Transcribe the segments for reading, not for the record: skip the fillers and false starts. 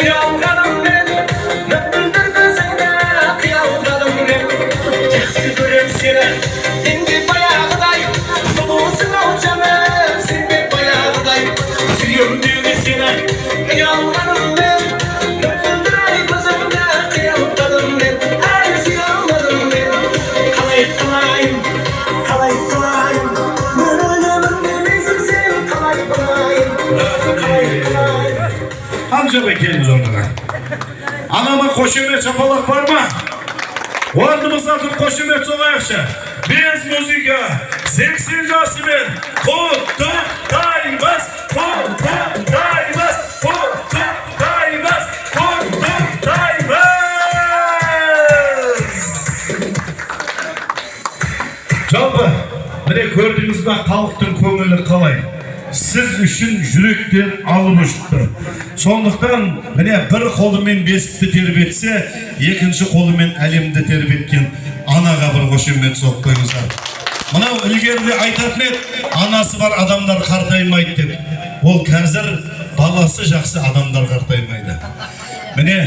Uyalgadım ben, müptüldür gözünde kıyalgadım ben. Teksi görem seni, indi bayağıday. Sulusun o canım, seni bayağıday. Sürüyorum düğüne seni, uyalgadım ben. Müptüldür ay gözünde kıyalgadım ben. Ay sıyalgadım ben. Kalay kalayım, kalay kalayım. Mırılımın demeysin sen, kalay kalayım. Kalay kalayım. Amca bekleyin onlara. Anama koşume çapalak var mı? Vardımızda tut koşume çok ayakça. Biz müzika 80 Asimen Kurtuktayız, Kurtuktayız, Kurtuktayız, Kurtuktayız. Жалпы, міне gördüğünüz bak halktың көңілі қалай. Siz үшін жүректен алып ұшты. Сондықтан міне бір қолымен бесікті тербетсе, екінші қолымен әлемді тербеткен анаға бір қошемет соғып қойыңыздар. Мынау ілгеріде айтатын еді, анасы бар адамдар қартаймайды деп. Ол қазір баласы жақсы адамдар қартаймайды. Міне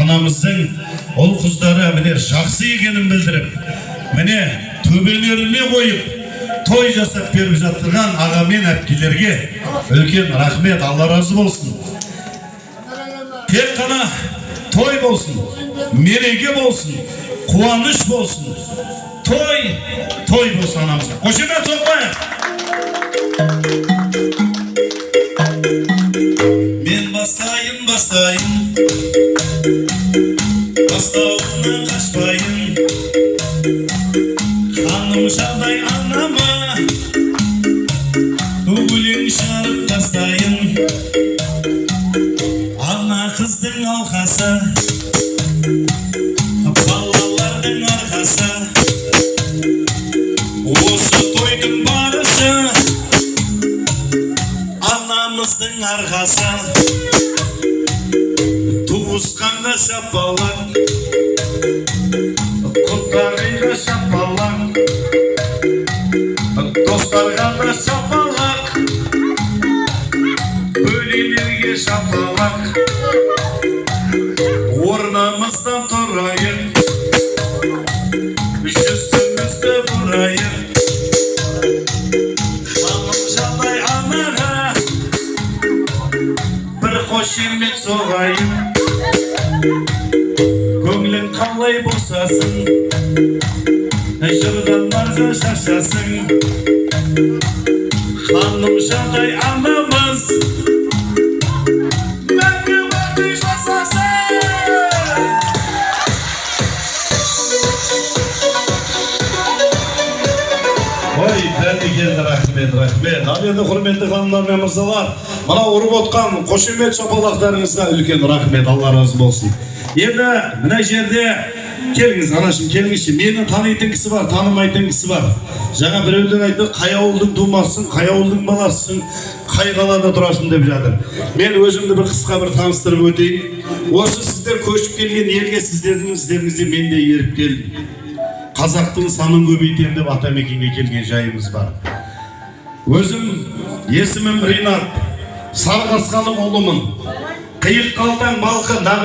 анамыздың ол қыздары міне жақсы екенін білдіріп, міне төбелеріне қойып той жасап беріп жатырған аға мен әпкелерге үлкен рахмет, Алла разы болсын. Тек қана той болсын, мереке болсын, қуаныш болсын. Той болсын анамызға. Қошемет соқпайық. Мен бастайын, бастауынан қашпайын. Ханым жағдай анама өлең шығарып тастайын. Ана қыздың алқасы, балалардың арқасы. Осы тойдың барысы анамыздың арқасы. Туысқанға шапалақ, құттағайға шапалақ, достарға да шапалақ, бөлелерге шапалақ. Орнымыздан тұрайық, жүзімізді бұрайық. Ханым жағдай анаға бір қошемет соғайық. Көңілің қалай босасын, жырдан нарға шашасын. Ханым жағдай анамыз мәңгі бақи жасасын. Ой, бәрі келді, рахмет. Ал енді құрметті ханымдар мен мырзалар, мына ұрып отқан қошемет шапалақтарыңызға үлкен рахмет, Алла разы болсын. Енді мына жерде келіңіз, анашым, келіңізші. Мені танитын кісі бар, танымайтын кісі бар. Жаңа біреулер айтты, қай ауылдың тумасың, қай ауылдың баласың, қай қалада тұрасың деп жатыр. Мен өзімді бір қысқа бір таныстырып өтейін. Осы сіздер көшіп келген елге сіздердің іздеріңізде мен де еріп келдім. Қазақтың санын көбейтем деп атамекенге келген жайымыз бар. Өзім есімім Ринат, Сарғасқаның ұлымын. Қиық қалдан балқы